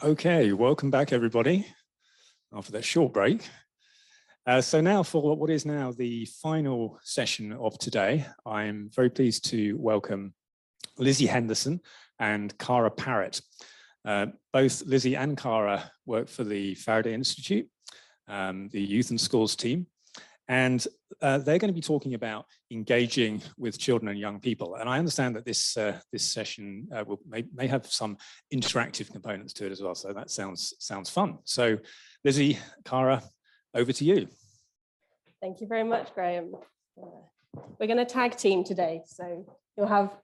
Okay, welcome back everybody after that short break. So now for what is now the final session of today, I'm very pleased to welcome Lizzie Henderson and Cara Parrett. Both Lizzie and Cara work for the Faraday Institute, the Youth and Schools team, and they're going to be talking about engaging with children and young people. And I understand that this session may have some interactive components to it as well. So that sounds fun. So Lizzie, Cara, over to you. Thank you very much, Graham. We're going to tag team today. So you'll have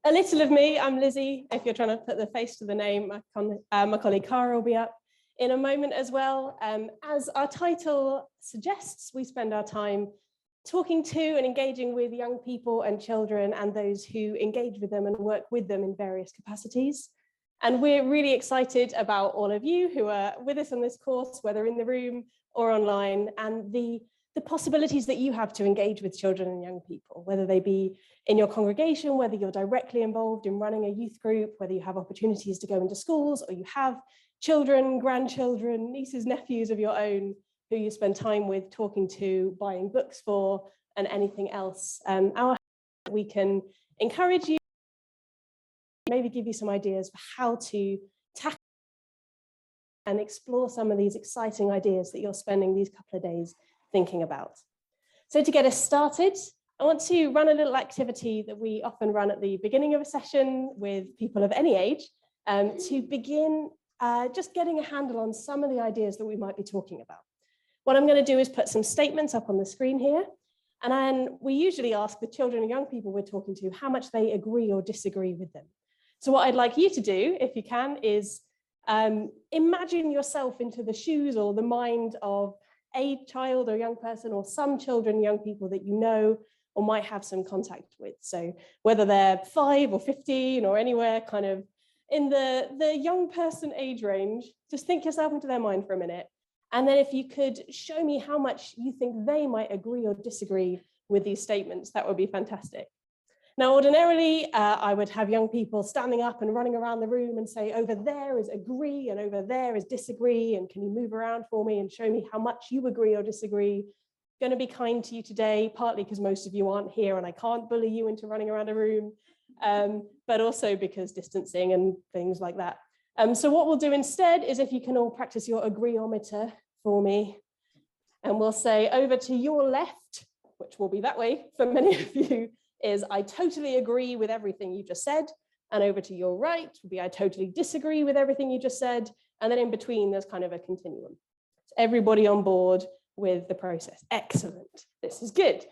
a little of me. I'm Lizzie. If you're trying to put the face to the name, my colleague Cara will be up in a moment as well. As our title suggests, we spend our time talking to and engaging with young people and children and those who engage with them and work with them in various capacities. And we're really excited about all of you who are with us on this course, whether in the room or online, and the possibilities that you have to engage with children and young people, whether they be in your congregation, whether you're directly involved in running a youth group, whether you have opportunities to go into schools, or you have children, grandchildren, nieces, nephews of your own who you spend time with, talking to, buying books for, and anything else. We can encourage you, maybe give you some ideas for how to tackle and explore some of these exciting ideas that you're spending these couple of days thinking about. So to get us started, I want to run a little activity that we often run at the beginning of a session with people of any age to begin just getting a handle on some of the ideas that we might be talking about. What I'm going to do is put some statements up on the screen here. And then we usually ask the children and young people we're talking to how much they agree or disagree with them. So what I'd like you to do, if you can, is imagine yourself into the shoes or the mind of a child or young person or some children, young people that you know or might have some contact with. So whether they're 5 or 15 or anywhere kind of in the young person age range, just think yourself into their mind for a minute. And then if you could show me how much you think they might agree or disagree with these statements, that would be fantastic. Now, ordinarily, I would have young people standing up and running around the room and say, over there is agree and over there is disagree. And can you move around for me and show me how much you agree or disagree? Going to be kind to you today, partly because most of you aren't here and I can't bully you into running around a room, but also because distancing and things like that. So what we'll do instead is if you can all practice your agreeometer for me, and we'll say over to your left, which will be that way for many of you, is I totally agree with everything you just said. And over to your right will be I totally disagree with everything you just said. And then in between, there's kind of a continuum. So everybody on board with the process. Excellent. This is good.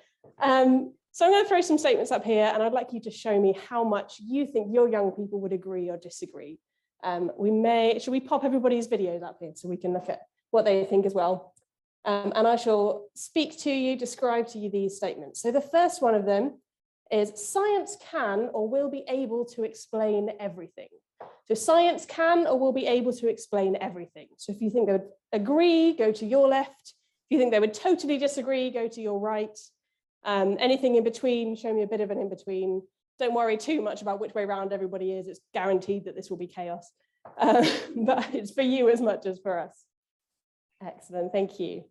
So I'm going to throw some statements up here, and I'd like you to show me how much you think your young people would agree or disagree. Should we pop everybody's videos up here so we can look at what they think as well? And I shall speak to you, describe to you these statements. So the first one of them is science can or will be able to explain everything. So science can or will be able to explain everything. So if you think they would agree, go to your left. If you think they would totally disagree, go to your right. Anything in between, show me a bit of an in between. Don't worry too much about which way around everybody is. It's guaranteed that this will be chaos, but it's for you as much as for us. Excellent, thank you.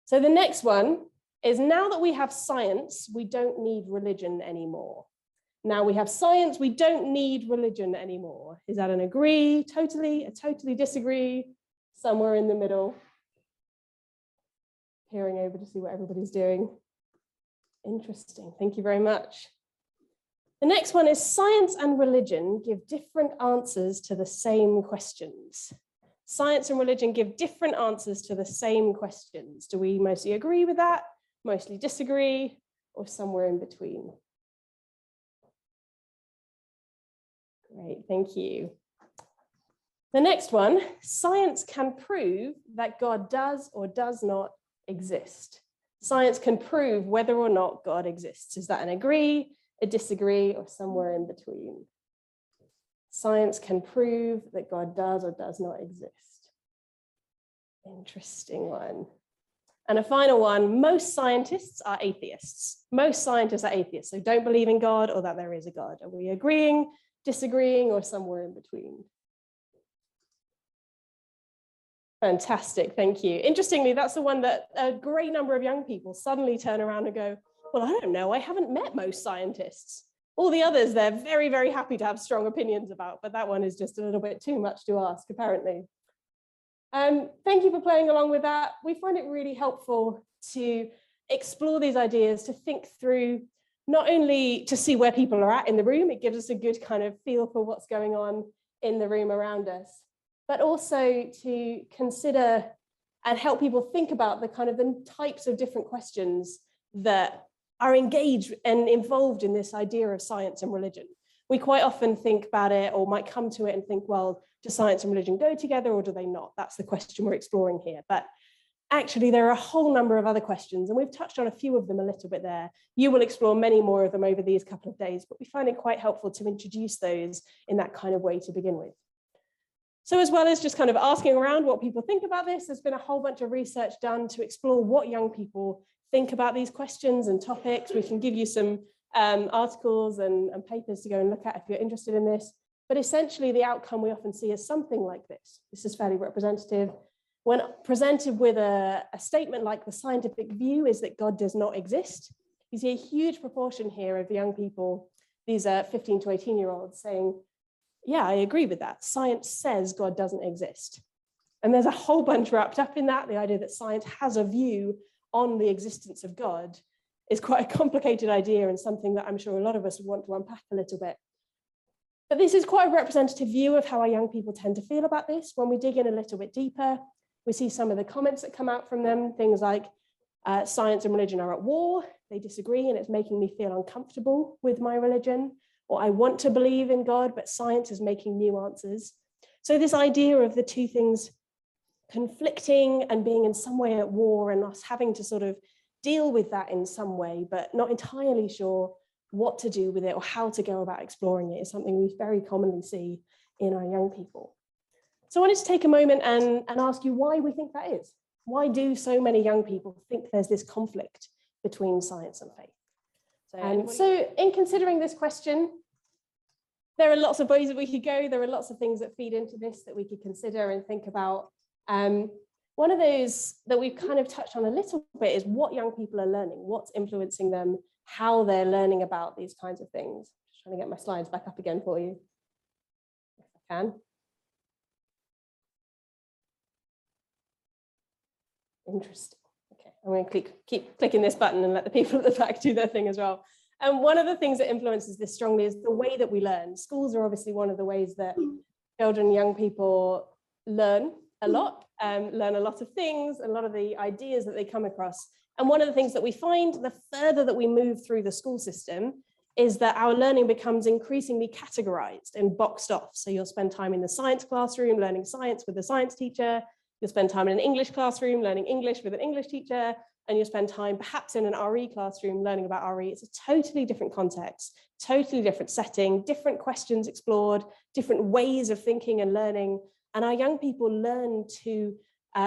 So the next one is now that we have science, we don't need religion anymore. Now we have science, we don't need religion anymore. Is that an agree, totally, a totally disagree, somewhere in the middle? Peering over to see what everybody's doing. Interesting, thank you very much. The next one is science and religion give different answers to the same questions. Science and religion give different answers to the same questions. Do we mostly agree with that, mostly disagree, or somewhere in between? Great, thank you. The next one, science can prove that God does or does not exist. Science can prove whether or not God exists. Is that an agree, a disagree, or somewhere in between? Science can prove that God does or does not exist. Interesting one. And a final one, most scientists are atheists. Most scientists are atheists, so don't believe in God or that there is a God. Are we agreeing, disagreeing, or somewhere in between? Fantastic, thank you. Interestingly, that's the one that a great number of young people suddenly turn around and go, well, I don't know, I haven't met most scientists. All the others, they're very, very happy to have strong opinions about, but that one is just a little bit too much to ask, apparently. Thank you for playing along with that. We find it really helpful to explore these ideas, to think through, not only to see where people are at in the room, it gives us a good kind of feel for what's going on in the room around us, but also to consider and help people think about the kind of the types of different questions that are engaged and involved in this idea of science and religion. We quite often think about it, or might come to it and think, well, do science and religion go together or do they not? That's the question we're exploring here. But actually, there are a whole number of other questions, and we've touched on a few of them a little bit there. You will explore many more of them over these couple of days, but we find it quite helpful to introduce those in that kind of way to begin with. So as well as just kind of asking around what people think about this, there's been a whole bunch of research done to explore what young people think about these questions and topics. We can give you some articles and papers to go and look at if you're interested in this. But essentially, the outcome we often see is something like this. This is fairly representative. When presented with a statement like the scientific view is that God does not exist, you see a huge proportion here of young people, these are 15 to 18-year-olds, saying, yeah, I agree with that. Science says God doesn't exist. And there's a whole bunch wrapped up in that. The idea that science has a view on the existence of God is quite a complicated idea and something that I'm sure a lot of us would want to unpack a little bit. But this is quite a representative view of how our young people tend to feel about this. When we dig in a little bit deeper, we see some of the comments that come out from them, things like science and religion are at war, they disagree and it's making me feel uncomfortable with my religion, or I want to believe in God, but science is making new answers. So this idea of the two things conflicting and being in some way at war and us having to sort of deal with that in some way, but not entirely sure what to do with it or how to go about exploring it is something we very commonly see in our young people. So I wanted to take a moment and ask you why we think that is. Why do so many young people think there's this conflict between science and faith? So in considering this question, there are lots of ways that we could go. There are lots of things that feed into this that we could consider and think about. One of those that we've kind of touched on a little bit is what young people are learning, what's influencing them, how they're learning about these kinds of things. Just trying to get my slides back up again for you, if I can. Interesting. Okay, I'm going to keep clicking this button and let the people at the back do their thing as well. And one of the things that influences this strongly is the way that we learn. Schools are obviously one of the ways that children and young people learn a lot, learn a lot of things, a lot of the ideas that they come across. And one of the things that we find the further that we move through the school system is that our learning becomes increasingly categorized and boxed off. So you'll spend time in the science classroom learning science with the science teacher. You'll spend time in an English classroom learning English with an English teacher, and you'll spend time perhaps in an RE classroom learning about RE. It's a totally different context, totally different setting, different questions explored, different ways of thinking and learning. And our young people learn to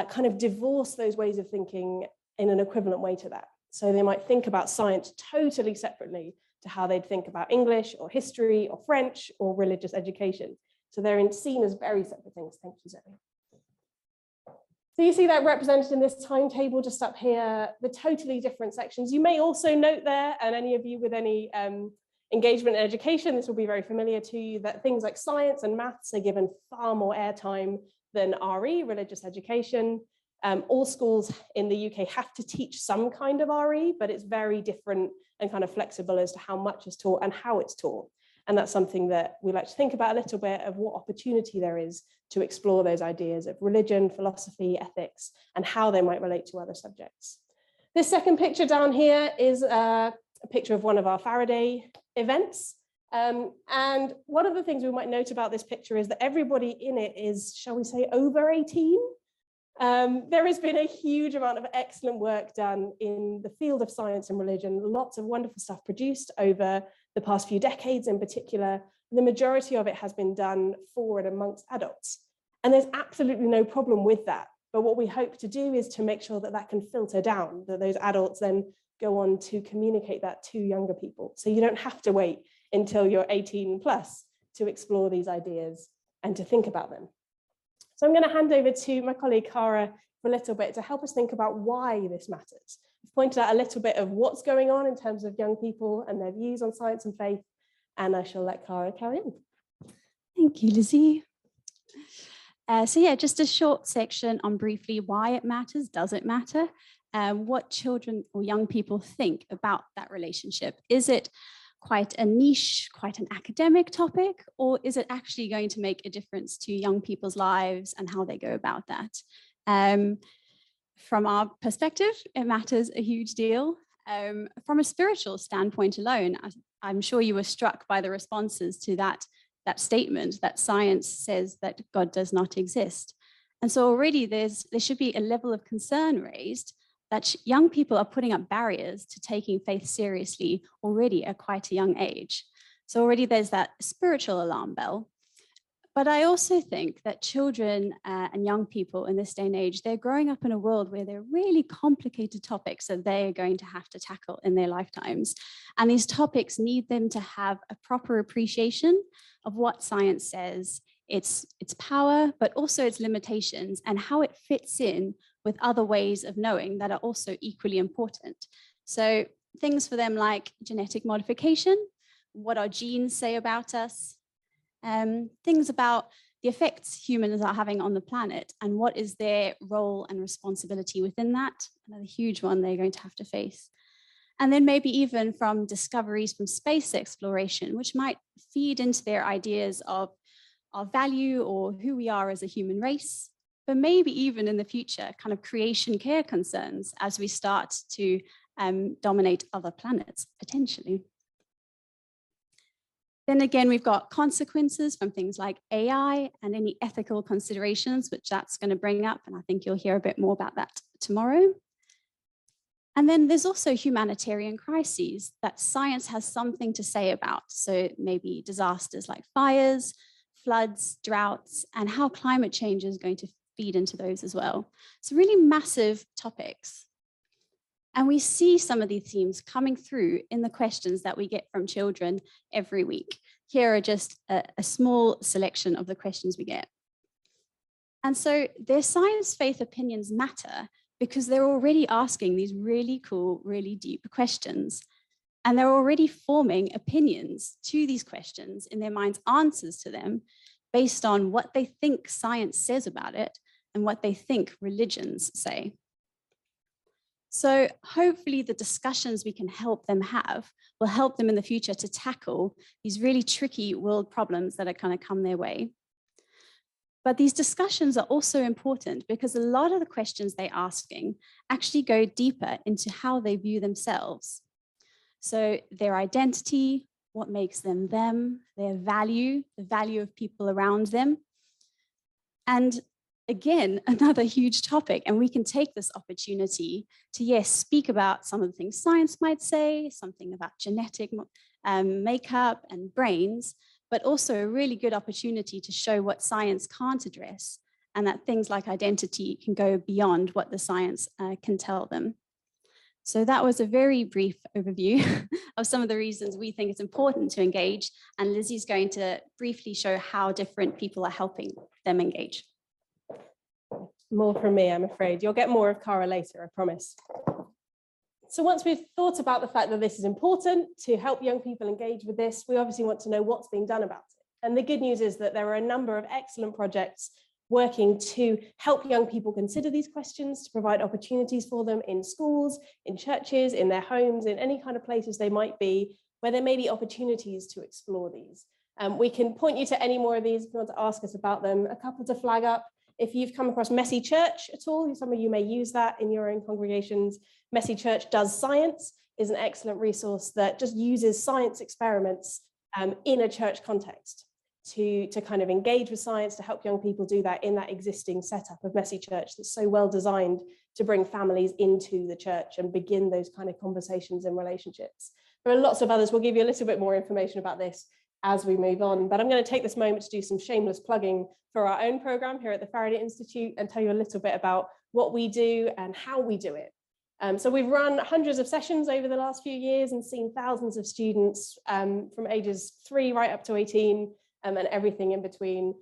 kind of divorce those ways of thinking in an equivalent way to that. So they might think about science totally separately to how they'd think about English or history or French or religious education. So they're seen as very separate things. Thank you, Zoe. So you see that represented in this timetable just up here, the totally different sections. You may also note there, and any of you with any engagement in education, this will be very familiar to you, that things like science and maths are given far more airtime than RE, religious education. All schools in the UK have to teach some kind of RE, but it's very different and kind of flexible as to how much is taught and how it's taught. And that's something that we like to think about a little bit of what opportunity there is to explore those ideas of religion, philosophy, ethics, and how they might relate to other subjects. This second picture down here is a picture of one of our Faraday events. And one of the things we might note about this picture is that everybody in it is, shall we say, over 18. There has been a huge amount of excellent work done in the field of science and religion, lots of wonderful stuff produced over the past few decades in particular. The majority of it has been done for and amongst adults. And there's absolutely no problem with that. But what we hope to do is to make sure that that can filter down, that those adults then go on to communicate that to younger people. So you don't have to wait until you're 18 plus to explore these ideas and to think about them. So I'm going to hand over to my colleague Cara for a little bit to help us think about why this matters. We've pointed out a little bit of what's going on in terms of young people and their views on science and faith, and I shall let Cara carry on. Thank you, Lizzie. So yeah, just a short section on briefly why it matters, does it matter, what children or young people think about that relationship. Is it quite a niche, quite an academic topic, or is it actually going to make a difference to young people's lives and how they go about that? From our perspective, it matters a huge deal. From a spiritual standpoint alone, I'm sure you were struck by the responses to that statement that science says that God does not exist. And so already there should be a level of concern raised that young people are putting up barriers to taking faith seriously already at quite a young age. So already there's that spiritual alarm bell. But I also think that children and young people in this day and age, they're growing up in a world where they're really complicated topics that they are going to have to tackle in their lifetimes. And these topics need them to have a proper appreciation of what science says, its power, but also its limitations and how it fits in with other ways of knowing that are also equally important. So things for them like genetic modification, what our genes say about us, things about the effects humans are having on the planet and what is their role and responsibility within that, another huge one they're going to have to face. And then maybe even from discoveries from space exploration, which might feed into their ideas of our value or who we are as a human race, but maybe even in the future, kind of creation care concerns as we start to dominate other planets, potentially. Then again, we've got consequences from things like AI and any ethical considerations, which that's going to bring up. And I think you'll hear a bit more about that tomorrow. And then there's also humanitarian crises that science has something to say about. So maybe disasters like fires, floods, droughts, and how climate change is going to feed into those as well. So really massive topics. And we see some of these themes coming through in the questions that we get from children every week. Here are just a small selection of the questions we get. And so their science faith opinions matter because they're already asking these really cool, really deep questions. And they're already forming opinions to these questions in their minds, answers to them based on what they think science says about it and what they think religions say. So hopefully the discussions we can help them have will help them in the future to tackle these really tricky world problems that are going to come their way. But these discussions are also important because a lot of the questions they're asking actually go deeper into how they view themselves. So their identity, what makes them them, their value, the value of people around them. And again, another huge topic, and we can take this opportunity to, yes, speak about some of the things science might say, something about genetic makeup and brains, but also a really good opportunity to show what science can't address and that things like identity can go beyond what the science can tell them. So that was a very brief overview of some of the reasons we think it's important to engage, and Lizzie's going to briefly show how different people are helping them engage. More from me, I'm afraid. You'll get more of Cara later, I promise. So once we've thought about the fact that this is important to help young people engage with this, we obviously want to know what's being done about it. And the good news is that there are a number of excellent projects working to help young people consider these questions, to provide opportunities for them in schools, in churches, in their homes, in any kind of places they might be, where there may be opportunities to explore these. We can point you to any more of these if you want to ask us about them. A couple to flag up. If you've come across Messy Church at all, some of you may use that in your own congregations. Messy Church Does Science is an excellent resource that just uses science experiments in a church context to kind of engage with science, to help young people do that in that existing setup of Messy Church that's so well designed to bring families into the church and begin those kind of conversations and relationships. There are lots of others. We'll give you a little bit more information about this as we move on, but I'm going to take this moment to do some shameless plugging for our own program here at the Faraday Institute and tell you a little bit about what we do and how we do it. So we've run hundreds of sessions over the last few years and seen thousands of students from ages 3 right up to 18 and everything in between.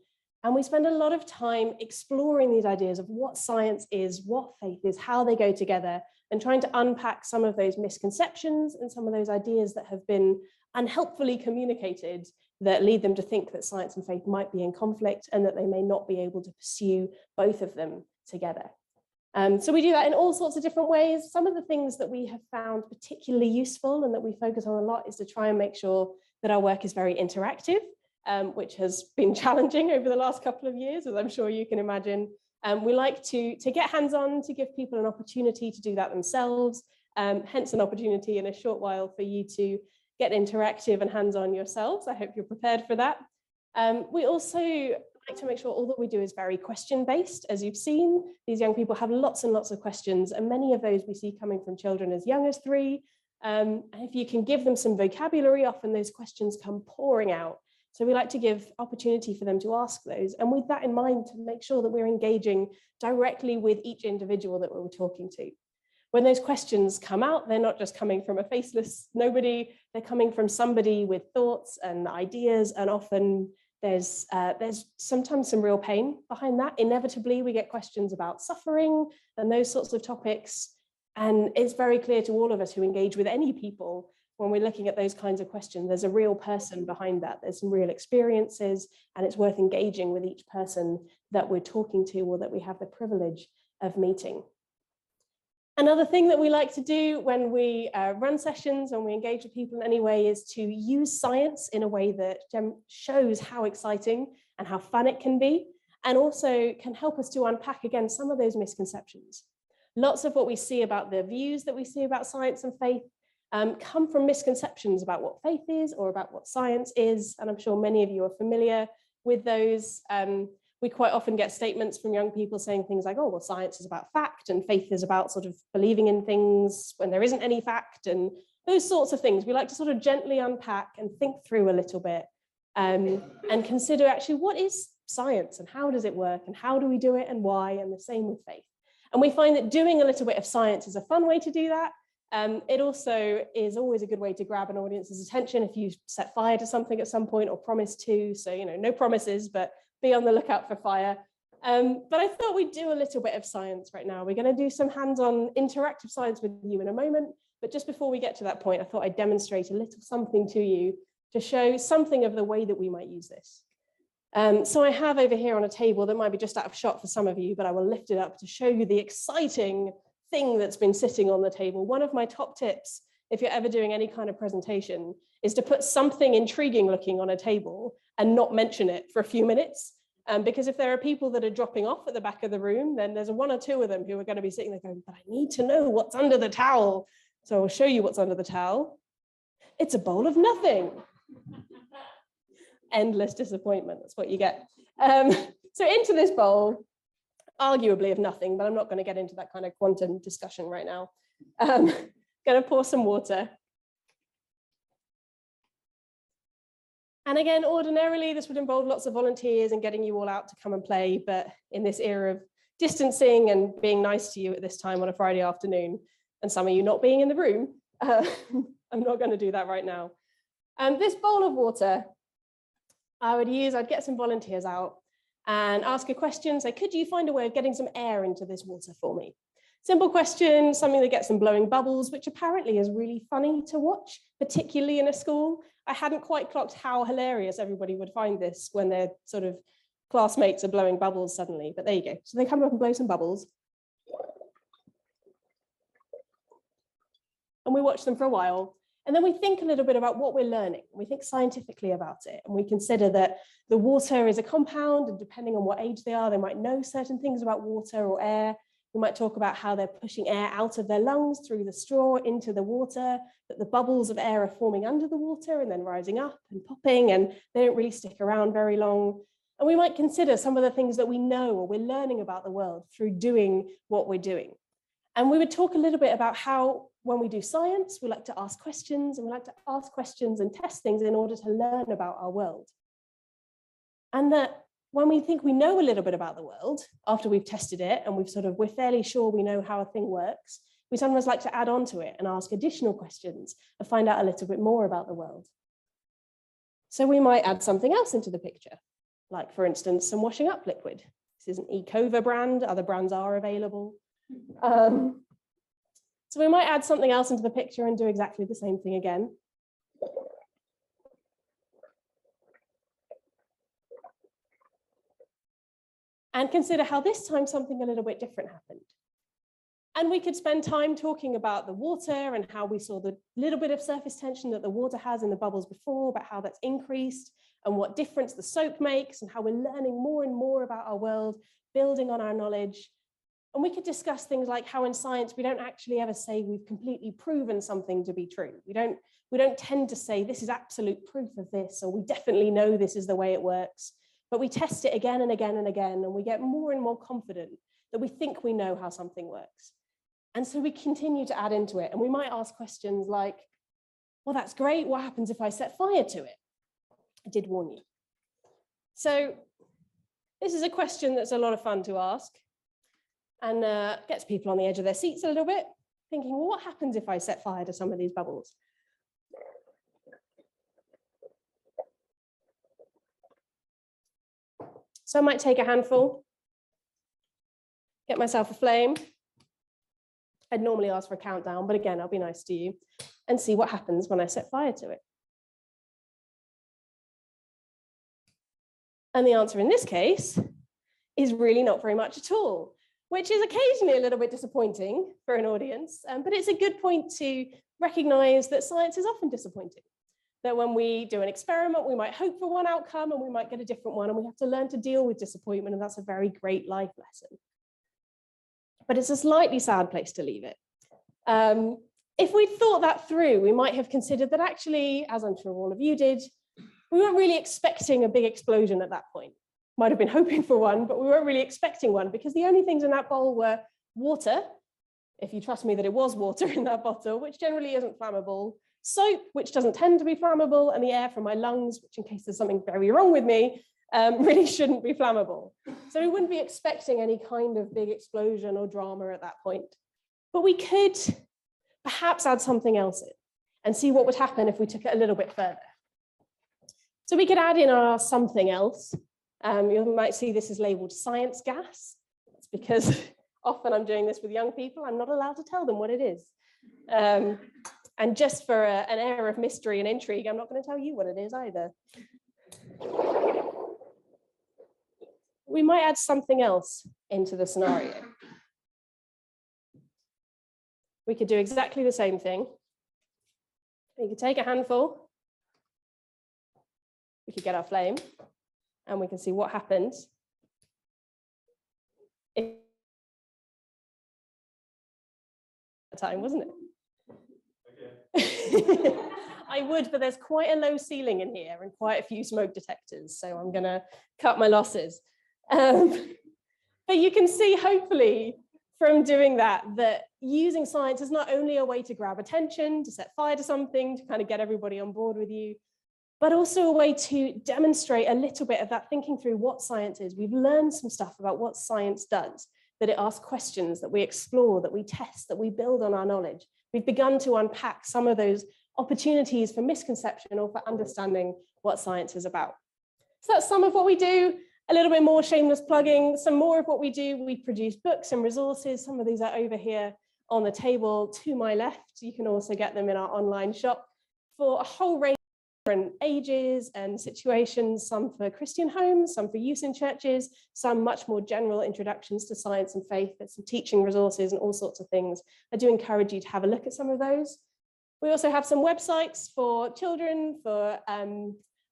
And we spend a lot of time exploring these ideas of what science is, what faith is, how they go together, and trying to unpack some of those misconceptions and some of those ideas that have been unhelpfully communicated that lead them to think that science and faith might be in conflict and that they may not be able to pursue both of them together. So we do that in all sorts of different ways. Some of the things that we have found particularly useful and that we focus on a lot is to try and make sure that our work is very interactive, which has been challenging over the last couple of years, as I'm sure you can imagine. We like to get hands-on, to give people an opportunity to do that themselves, hence an opportunity in a short while for you to get interactive and hands-on yourselves. I hope you're prepared for that. We also like to make sure all that we do is very question-based. As you've seen, these young people have lots and lots of questions, and many of those we see coming from children as young as 3. And if you can give them some vocabulary, often those questions come pouring out. So we like to give opportunity for them to ask those, and with that in mind, to make sure that we're engaging directly with each individual that we're talking to. When those questions come out, they're not just coming from a faceless nobody, they're coming from somebody with thoughts and ideas, and often there's sometimes some real pain behind that. Inevitably, we get questions about suffering and those sorts of topics, and it's very clear to all of us who engage with any people when we're looking at those kinds of questions, there's a real person behind that. There's some real experiences, and it's worth engaging with each person that we're talking to or that we have the privilege of meeting. Another thing that we like to do when we run sessions and we engage with people in any way is to use science in a way that shows how exciting and how fun it can be, and also can help us to unpack again some of those misconceptions. Lots of what we see about the views that we see about science and faith come from misconceptions about what faith is or about what science is, and I'm sure many of you are familiar with those. We quite often get statements from young people saying things like, oh, well, science is about fact and faith is about sort of believing in things when there isn't any fact, and those sorts of things. We like to sort of gently unpack and think through a little bit and consider actually what is science and how does it work and how do we do it and why, and the same with faith. And we find that doing a little bit of science is a fun way to do that. It also is always a good way to grab an audience's attention if you set fire to something at some point or promise to. So, you know, no promises, but be on the lookout for fire. But I thought we'd do a little bit of science right now. We're going to do some hands-on interactive science with you in a moment. But just before we get to that point, I thought I'd demonstrate a little something to you to show something of the way that we might use this. So I have over here on a table that might be just out of shot for some of you, but I will lift it up to show you the exciting thing that's been sitting on the table. One of my top tips, if you're ever doing any kind of presentation, is to put something intriguing looking on a table and not mention it for a few minutes. Because if there are people that are dropping off at the back of the room, then there's 1 or 2 of them who are going to be sitting there going, but I need to know what's under the towel. So I'll show you what's under the towel. It's a bowl of nothing. Endless disappointment, that's what you get. So into this bowl, arguably of nothing, but I'm not going to get into that kind of quantum discussion right now. Going to pour some water. And again, ordinarily, this would involve lots of volunteers and getting you all out to come and play. But in this era of distancing and being nice to you at this time on a Friday afternoon, and some of you not being in the room, I'm not going to do that right now. This bowl of water, I'd get some volunteers out and ask a question, say, could you find a way of getting some air into this water for me? Simple question, something that gets them blowing bubbles, which apparently is really funny to watch, particularly in a school. I hadn't quite clocked how hilarious everybody would find this when their sort of classmates are blowing bubbles suddenly, but there you go. So they come up and blow some bubbles. And we watch them for a while. And then we think a little bit about what we're learning. We think scientifically about it. And we consider that the water is a compound, and depending on what age they are, they might know certain things about water or air. We might talk about how they're pushing air out of their lungs through the straw into the water, that the bubbles of air are forming under the water and then rising up and popping, and they don't really stick around very long. And we might consider some of the things that we know or we're learning about the world through doing what we're doing. And we would talk a little bit about how when we do science, we like to ask questions, and we like to ask questions and test things in order to learn about our world. And that when we think we know a little bit about the world, after we've tested it and we're fairly sure we know how a thing works, we sometimes like to add on to it and ask additional questions and find out a little bit more about the world. So we might add something else into the picture. like for instance, some washing up liquid. This is an Ecova brand, other brands are available. So we might add something else into the picture and do exactly the same thing again. And consider how this time something a little bit different happened. And we could spend time talking about the water and how we saw the little bit of surface tension that the water has in the bubbles before, but how that's increased and what difference the soap makes and how we're learning more and more about our world, building on our knowledge. And we could discuss things like how in science, we don't actually ever say we've completely proven something to be true. We don't tend to say this is absolute proof of this, or we definitely know this is the way it works. But we test it again and again and again, and we get more and more confident that we think we know how something works. And so we continue to add into it. And we might ask questions like, well, that's great. What happens if I set fire to it? I did warn you. So this is a question that's a lot of fun to ask and gets people on the edge of their seats a little bit, thinking, well, what happens if I set fire to some of these bubbles? So I might take a handful, get myself a flame. I'd normally ask for a countdown, but again, I'll be nice to you and see what happens when I set fire to it. And the answer in this case is really not very much at all, which is occasionally a little bit disappointing for an audience, but it's a good point to recognize that science is often disappointing. That when we do an experiment, we might hope for one outcome and we might get a different one, and we have to learn to deal with disappointment, and that's a very great life lesson. But it's a slightly sad place to leave it. If we'd thought that through, we might have considered that actually, as I'm sure all of you did, we weren't really expecting a big explosion at that point. Might have been hoping for one, but we weren't really expecting one, because the only things in that bowl were water, if you trust me that it was water in that bottle, which generally isn't flammable, soap, which doesn't tend to be flammable, and the air from my lungs, which in case there's something very wrong with me, really shouldn't be flammable. So we wouldn't be expecting any kind of big explosion or drama at that point. But we could perhaps add something else in and see what would happen if we took it a little bit further. So we could add in our something else. You might see this is labeled science gas. That's because often I'm doing this with young people. I'm not allowed to tell them what it is. And just for an air of mystery and intrigue, I'm not going to tell you what it is either. We might add something else into the scenario. We could do exactly the same thing. We could take a handful. We could get our flame, and we can see what happens if time, wasn't it? Okay. I would, but there's quite a low ceiling in here and quite a few smoke detectors, so I'm going to cut my losses. But you can see, hopefully, from doing that, that using science is not only a way to grab attention, to set fire to something, to kind of get everybody on board with you, but also a way to demonstrate a little bit of that thinking through what science is. We've learned some stuff about what science does, that it asks questions, that we explore, that we test, that we build on our knowledge. We've begun to unpack some of those opportunities for misconception or for understanding what science is about. So that's some of what we do. A little bit more shameless plugging, some more of what we do. We produce books and resources. Some of these are over here on the table to my left. You can also get them in our online shop for a whole range of different ages and situations, some for Christian homes, some for use in churches, some much more general introductions to science and faith. There's some teaching resources and all sorts of things. I do encourage you to have a look at some of those. We also have some websites for children, for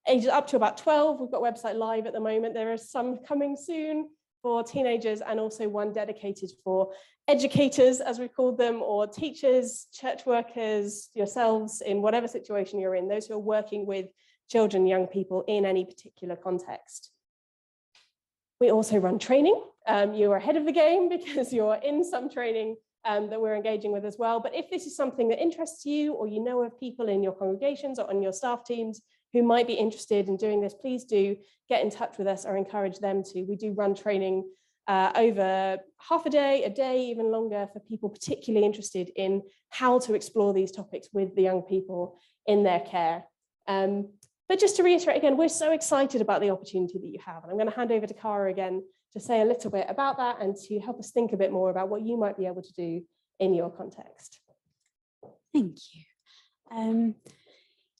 ages up to about 12. We've got a website live at the moment. There are some coming soon for teenagers, and also one dedicated for educators, as we've called them, or teachers, church workers, yourselves, in whatever situation you're in, those who are working with children, young people in any particular context. We also run training. You are ahead of the game because you're in some training that we're engaging with as well. But if this is something that interests you, or you know of people in your congregations or on your staff teams who might be interested in doing this, please do get in touch with us or encourage them to. We do run training over half a day, even longer, for people particularly interested in how to explore these topics with the young people in their care. But just to reiterate again, we're so excited about the opportunity that you have. And I'm going to hand over to Cara again to say a little bit about that and to help us think a bit more about what you might be able to do in your context. Thank you.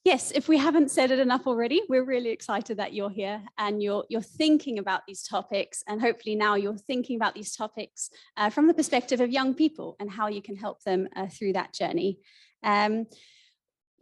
Yes, if we haven't said it enough already, we're really excited that you're here and you're thinking about these topics, and hopefully now you're thinking about these topics from the perspective of young people and how you can help them through that journey.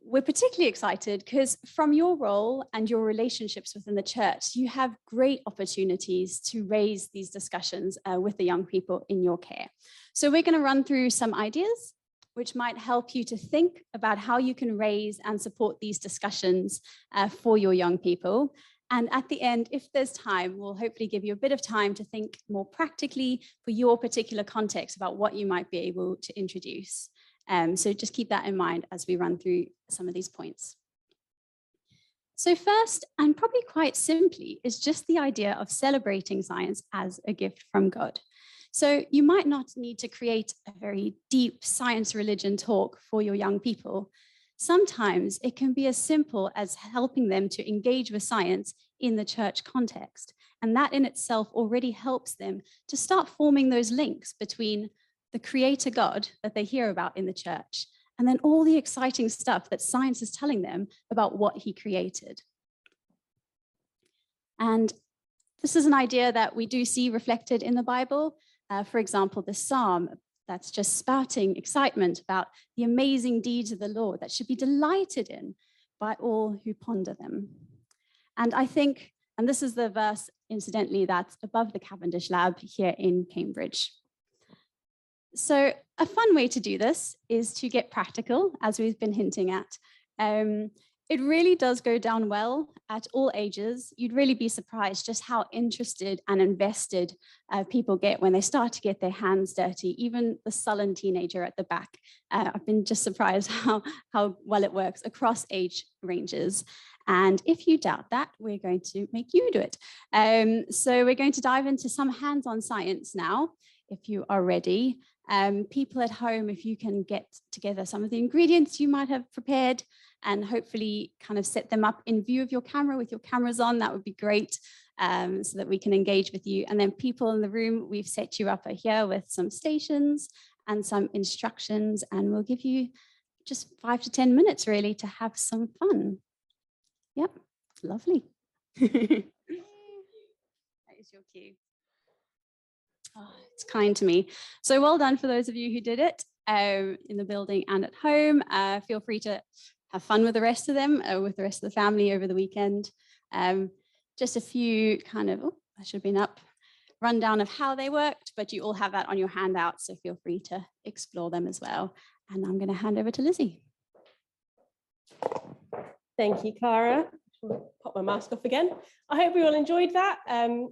We're particularly excited because from your role and your relationships within the church, you have great opportunities to raise these discussions with the young people in your care. So we're going to run through some ideas which might help you to think about how you can raise and support these discussions for your young people. And at the end, if there's time, we'll hopefully give you a bit of time to think more practically for your particular context about what you might be able to introduce. So just keep that in mind as we run through some of these points. So first, and probably quite simply, is just the idea of celebrating science as a gift from God. So you might not need to create a very deep science religion talk for your young people. Sometimes it can be as simple as helping them to engage with science in the church context. And that in itself already helps them to start forming those links between the creator God that they hear about in the church, and then all the exciting stuff that science is telling them about what he created. And this is an idea that we do see reflected in the Bible. For example, the Psalm that's just spouting excitement about the amazing deeds of the Lord that should be delighted in by all who ponder them. And I think, and this is the verse, incidentally, that's above the Cavendish Lab here in Cambridge. So a fun way to do this is to get practical, as we've been hinting at. It really does go down well at all ages. You'd really be surprised just how interested and invested people get when they start to get their hands dirty, even the sullen teenager at the back. I've been just surprised how well it works across age ranges. And if you doubt that, we're going to make you do it. So we're going to dive into some hands-on science now, if you are ready. People at home, if you can get together some of the ingredients you might have prepared and hopefully kind of set them up in view of your camera with your cameras on, that would be great, so that we can engage with you. And then people in the room, we've set you up here with some stations and some instructions, and we'll give you just 5 to 10 minutes really to have some fun. Yep, lovely. That is your cue. Oh, it's kind to me. So well done for those of you who did it in the building and at home. Feel free to have fun with the rest of them, with the rest of the family over the weekend. Just a few kind of, oh, I should have been up, rundown of how they worked, but you all have that on your handout, so feel free to explore them as well. And I'm going to hand over to Lizzie. Thank you, Cara. I'll pop my mask off again. I hope we all enjoyed that.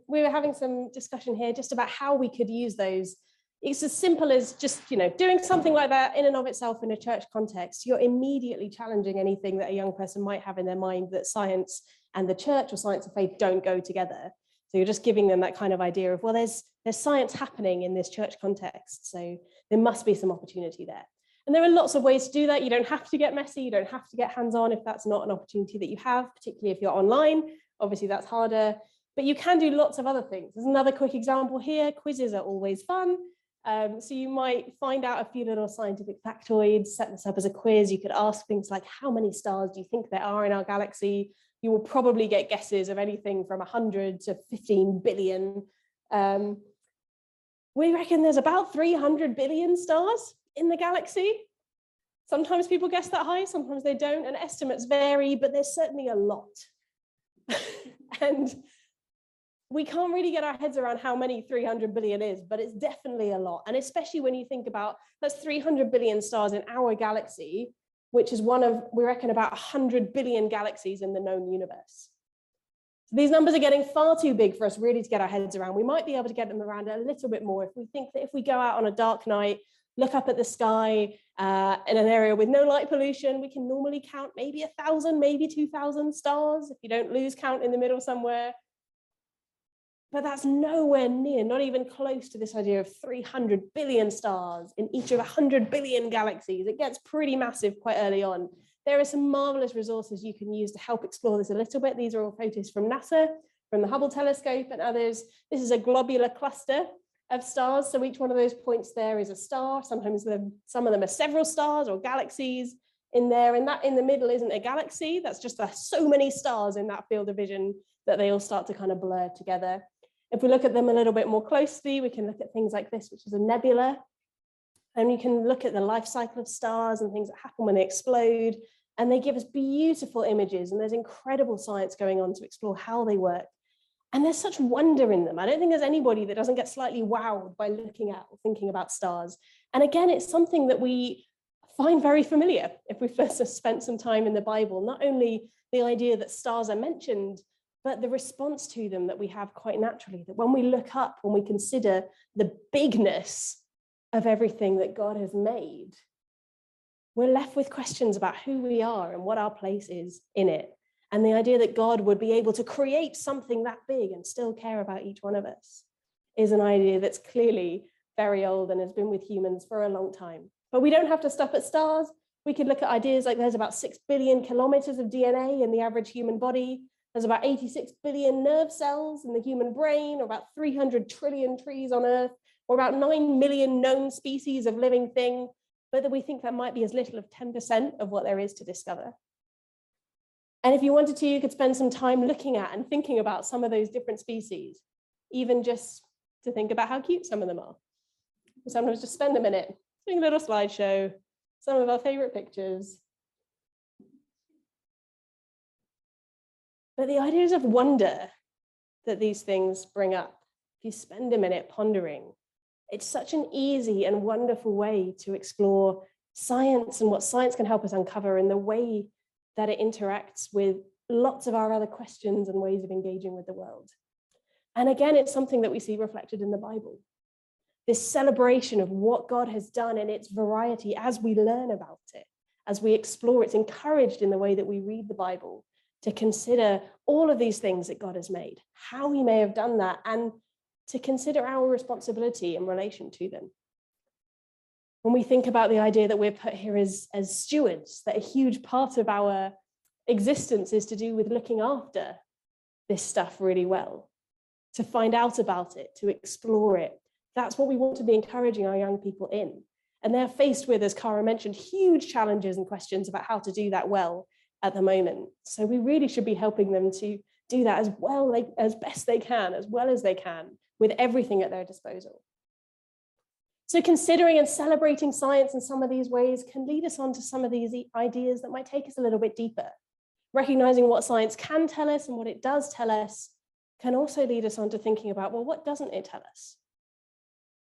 We were having some discussion here just about how we could use those. It's as simple as just, doing something like that in and of itself in a church context. You're immediately challenging anything that a young person might have in their mind that science and the church or science and faith don't go together. So you're just giving them that kind of idea of, well, there's science happening in this church context, so there must be some opportunity there. And there are lots of ways to do that. You don't have to get messy. You don't have to get hands-on if that's not an opportunity that you have, particularly if you're online. Obviously, that's harder. But you can do lots of other things. There's another quick example here. Quizzes are always fun. So you might find out a few little scientific factoids, set this up as a quiz. You could ask things like, how many stars do you think there are in our galaxy? You will probably get guesses of anything from 100 to 15 billion. We reckon there's about 300 billion stars in the galaxy. Sometimes people guess that high, sometimes they don't, and estimates vary, but there's certainly a lot. And we can't really get our heads around how many 300 billion is, but it's definitely a lot. And especially when you think about, that's 300 billion stars in our galaxy, which is one of, we reckon, about 100 billion galaxies in the known universe. So these numbers are getting far too big for us really to get our heads around. We might be able to get them around a little bit more if we think that if we go out on a dark night, look up at the sky in an area with no light pollution, we can normally count maybe 1,000, maybe 2,000 stars if you don't lose count in the middle somewhere. But that's nowhere near, not even close to this idea of 300 billion stars in each of 100 billion galaxies. It gets pretty massive quite early on. There are some marvelous resources you can use to help explore this a little bit. These are all photos from NASA, from the Hubble telescope and others. This is a globular cluster of stars. So each one of those points there is a star. Sometimes some of them are several stars or galaxies in there. And that in the middle isn't a galaxy. That's just so many stars in that field of vision that they all start to kind of blur together. If we look at them a little bit more closely, we can look at things like this, which is a nebula. And you can look at the life cycle of stars and things that happen when they explode. And they give us beautiful images. And there's incredible science going on to explore how they work. And there's such wonder in them. I don't think there's anybody that doesn't get slightly wowed by looking at or thinking about stars. And again, it's something that we find very familiar if we first have spent some time in the Bible. Not only the idea that stars are mentioned, but the response to them that we have quite naturally, that when we look up, when we consider the bigness of everything that God has made, we're left with questions about who we are and what our place is in it. And the idea that God would be able to create something that big and still care about each one of us is an idea that's clearly very old and has been with humans for a long time. But we don't have to stop at stars. We could look at ideas like there's about 6 billion kilometers of DNA in the average human body. There's about 86 billion nerve cells in the human brain, or about 300 trillion trees on Earth, or about 9 million known species of living thing. But that we think that might be as little of 10% of what there is to discover. And if you wanted to, you could spend some time looking at and thinking about some of those different species, even just to think about how cute some of them are. Sometimes just spend a minute doing a little slideshow, some of our favorite pictures. But the ideas of wonder that these things bring up, if you spend a minute pondering, it's such an easy and wonderful way to explore science and what science can help us uncover, and the way that it interacts with lots of our other questions and ways of engaging with the world. And again, it's something that we see reflected in the Bible. This celebration of what God has done in its variety as we learn about it, as we explore, it's encouraged in the way that we read the Bible to consider all of these things that God has made, how he may have done that, and to consider our responsibility in relation to them. When we think about the idea that we're put here as stewards, that a huge part of our existence is to do with looking after this stuff really well, to find out about it, to explore it. That's what we want to be encouraging our young people in. And they're faced with, as Cara mentioned, huge challenges and questions about how to do that well at the moment. So we really should be helping them to do that as well, as best they can, as well as they can, with everything at their disposal. So considering and celebrating science in some of these ways can lead us on to some of these ideas that might take us a little bit deeper. Recognizing what science can tell us and what it does tell us can also lead us on to thinking about, well, what doesn't it tell us?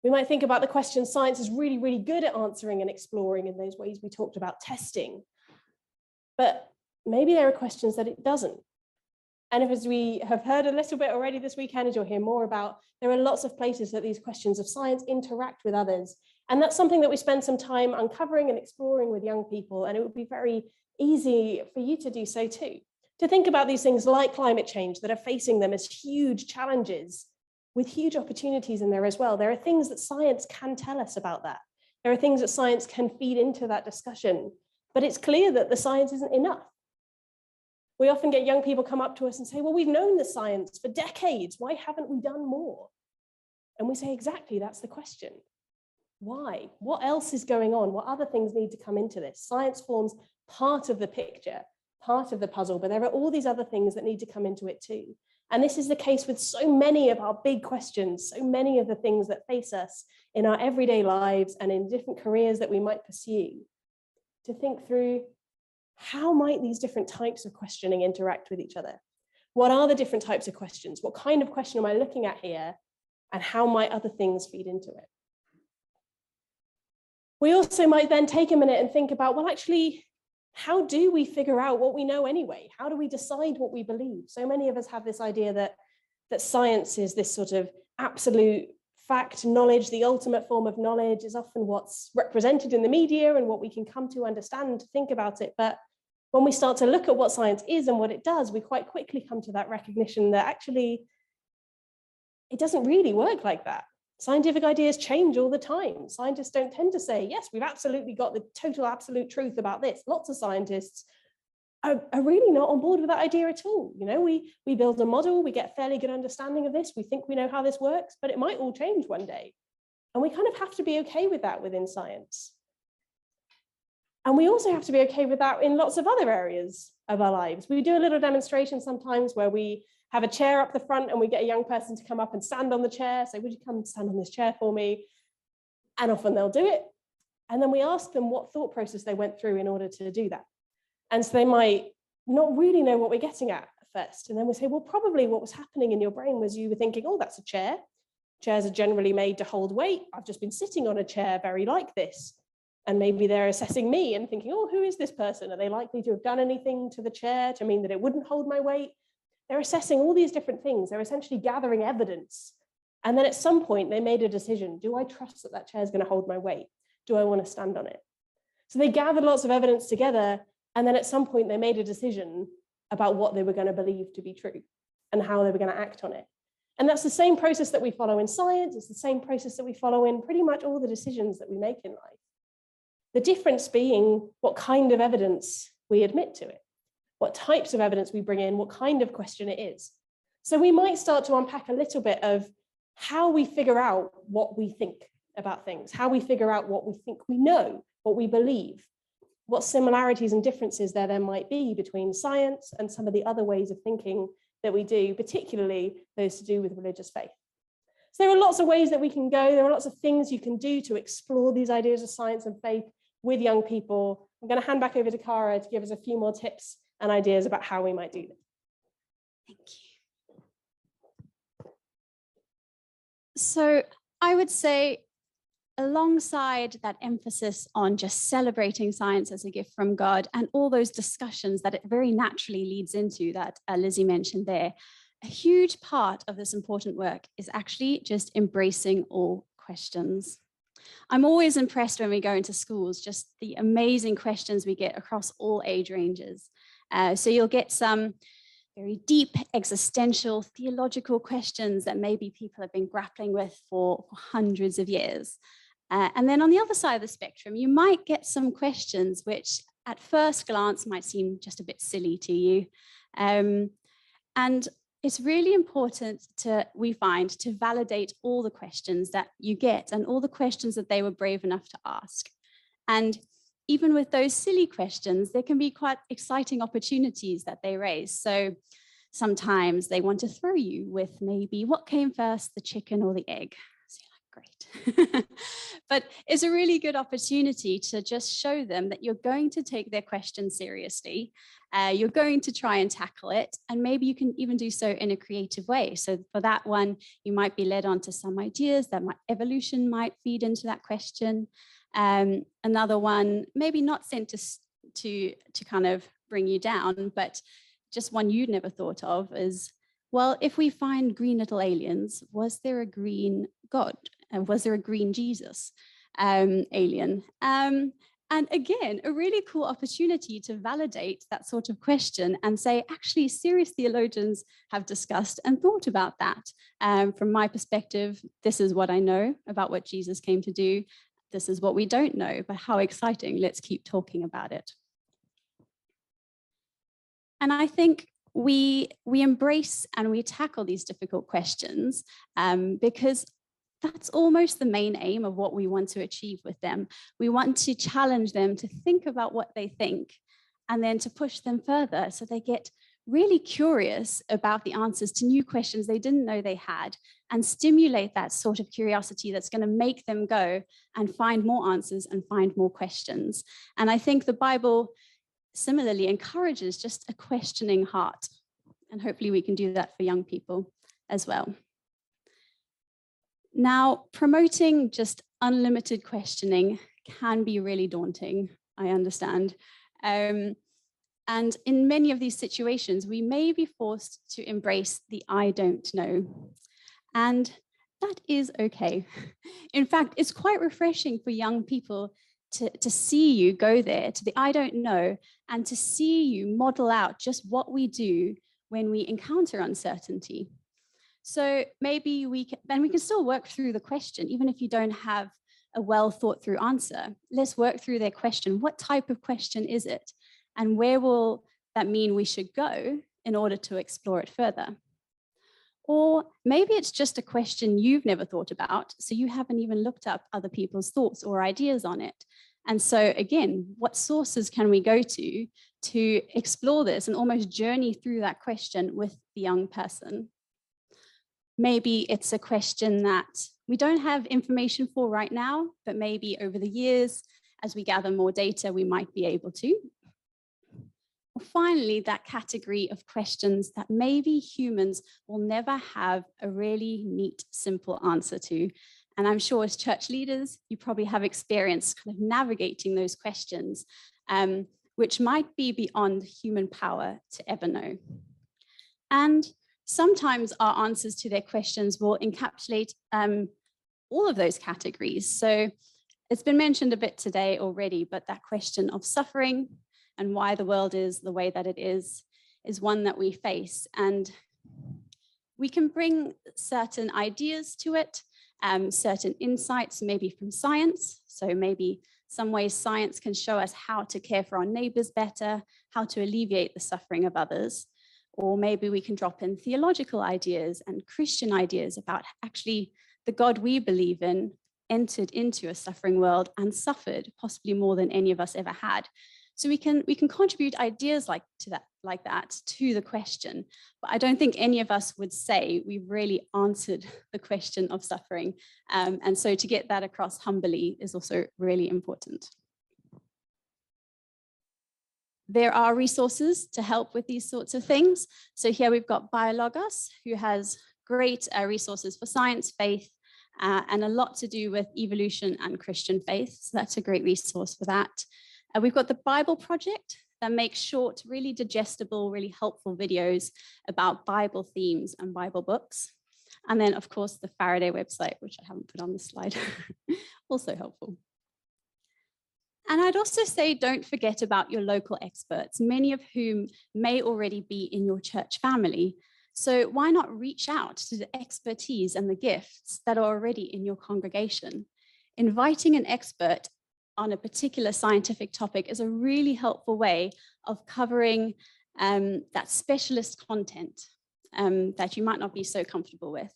We might think about the questions science is really, really good at answering and exploring in those ways we talked about testing. But maybe there are questions that it doesn't. And as we have heard a little bit already this weekend, as you'll hear more about, there are lots of places that these questions of science interact with others. And that's something that we spend some time uncovering and exploring with young people. And it would be very easy for you to do so too. To think about these things like climate change that are facing them as huge challenges with huge opportunities in there as well. There are things that science can tell us about that. There are things that science can feed into that discussion. But it's clear that the science isn't enough. We often get young people come up to us and say, well, we've known the science for decades. Why haven't we done more? And we say, exactly, that's the question. Why? What else is going on? What other things need to come into this? Science forms part of the picture, part of the puzzle, but there are all these other things that need to come into it too. And this is the case with so many of our big questions, so many of the things that face us in our everyday lives and in different careers that we might pursue. To think through, how might these different types of questioning interact with each other? What are the different types of questions? What kind of question am I looking at here? And how might other things feed into it? We also might then take a minute and think about, well, actually, how do we figure out what we know anyway? How do we decide what we believe? So many of us have this idea that science is this sort of absolute fact, knowledge, the ultimate form of knowledge is often what's represented in the media and what we can come to understand, to think about it. But when we start to look at what science is and what it does, we quite quickly come to that recognition that actually it doesn't really work like that. Scientific ideas change all the time. Scientists don't tend to say, yes, we've absolutely got the total absolute truth about this. Lots of scientists are really not on board with that idea at all. You know, we build a model, we get a fairly good understanding of this, we think we know how this works, but it might all change one day. And we kind of have to be okay with that within science. And we also have to be okay with that in lots of other areas of our lives. We do a little demonstration sometimes where we have a chair up the front and we get a young person to come up and stand on the chair. Say, would you come stand on this chair for me? And often they'll do it. And then we ask them what thought process they went through in order to do that. And so they might not really know what we're getting at first. And then we say, well, probably what was happening in your brain was you were thinking, oh, that's a chair. Chairs are generally made to hold weight. I've just been sitting on a chair very like this. And maybe they're assessing me and thinking, oh, who is this person? Are they likely to have done anything to the chair to mean that it wouldn't hold my weight? They're assessing all these different things. They're essentially gathering evidence. And then at some point they made a decision. Do I trust that that chair is going to hold my weight? Do I want to stand on it? So they gathered lots of evidence together. And then at some point they made a decision about what they were going to believe to be true and how they were going to act on it. And that's the same process that we follow in science. It's the same process that we follow in pretty much all the decisions that we make in life. The difference being what kind of evidence we admit to it, what types of evidence we bring in, what kind of question it is. So we might start to unpack a little bit of how we figure out what we think about things, how we figure out what we think we know, what we believe, what similarities and differences there might be between science and some of the other ways of thinking that we do, particularly those to do with religious faith. So there are lots of ways that we can go. There are lots of things you can do to explore these ideas of science and faith with young people. I'm going to hand back over to Cara to give us a few more tips and ideas about how we might do this. Thank you. So I would say, alongside that emphasis on just celebrating science as a gift from God and all those discussions that it very naturally leads into that Lizzie mentioned there, a huge part of this important work is actually just embracing all questions. I'm always impressed when we go into schools, just the amazing questions we get across all age ranges. So you'll get some very deep existential theological questions that maybe people have been grappling with for hundreds of years. And then on the other side of the spectrum, you might get some questions which at first glance might seem just a bit silly to you. And it's really important we find, to validate all the questions that you get and all the questions that they were brave enough to ask. And even with those silly questions, there can be quite exciting opportunities that they raise. So sometimes they want to throw you with maybe what came first, the chicken or the egg. So you're like, great. But it's a really good opportunity to just show them that you're going to take their question seriously. You're going to try and tackle it, and maybe you can even do so in a creative way. So for that one, you might be led on to some ideas that evolution might feed into that question. Another one, maybe not sent to kind of bring you down, but just one you'd never thought of is, well, if we find green little aliens, was there a green God? Was there a green Jesus alien? And again, a really cool opportunity to validate that sort of question and say, actually, serious theologians have discussed and thought about that. From my perspective, this is what I know about what Jesus came to do. This is what we don't know, but how exciting. Let's keep talking about it. And I think we embrace and we tackle these difficult questions because that's almost the main aim of what we want to achieve with them. We want to challenge them to think about what they think and then to push them further so they get really curious about the answers to new questions they didn't know they had, and stimulate that sort of curiosity that's going to make them go and find more answers and find more questions. And I think the Bible similarly encourages just a questioning heart. And hopefully we can do that for young people as well. Now, promoting just unlimited questioning can be really daunting, I understand. And in many of these situations, we may be forced to embrace the I don't know. And that is okay. In fact, it's quite refreshing for young people to see you go there to the I don't know, and to see you model out just what we do when we encounter uncertainty. So maybe we can still work through the question, even if you don't have a well thought through answer. Let's work through their question. What type of question is it? And where will that mean we should go in order to explore it further? Or maybe it's just a question you've never thought about, so you haven't even looked up other people's thoughts or ideas on it. And so again, what sources can we go to explore this and almost journey through that question with the young person? Maybe it's a question that we don't have information for right now, but maybe over the years, as we gather more data, we might be able to. Finally, that category of questions that maybe humans will never have a really neat, simple answer to. And I'm sure as church leaders, you probably have experience kind of navigating those questions, which might be beyond human power to ever know. And sometimes our answers to their questions will encapsulate all of those categories. So it's been mentioned a bit today already, but that question of suffering and why the world is the way that it is one that we face. And we can bring certain ideas to it, certain insights, maybe from science. So maybe some ways science can show us how to care for our neighbors better, how to alleviate the suffering of others. Or maybe we can drop in theological ideas and Christian ideas about actually the God we believe in entered into a suffering world and suffered possibly more than any of us ever had. So we can contribute ideas like that to the question, but I don't think any of us would say we really answered the question of suffering. And so to get that across humbly is also really important. There are resources to help with these sorts of things. So here we've got Biologos, who has great resources for science, faith, and a lot to do with evolution and Christian faith. So that's a great resource for that. We've got the Bible Project that makes short, really digestible, really helpful videos about Bible themes and Bible books. And then, of course, the Faraday website, which I haven't put on the slide, also helpful. And I'd also say don't forget about your local experts, many of whom may already be in your church family. So why not reach out to the expertise and the gifts that are already in your congregation? Inviting an expert on a particular scientific topic is a really helpful way of covering that specialist content that you might not be so comfortable with.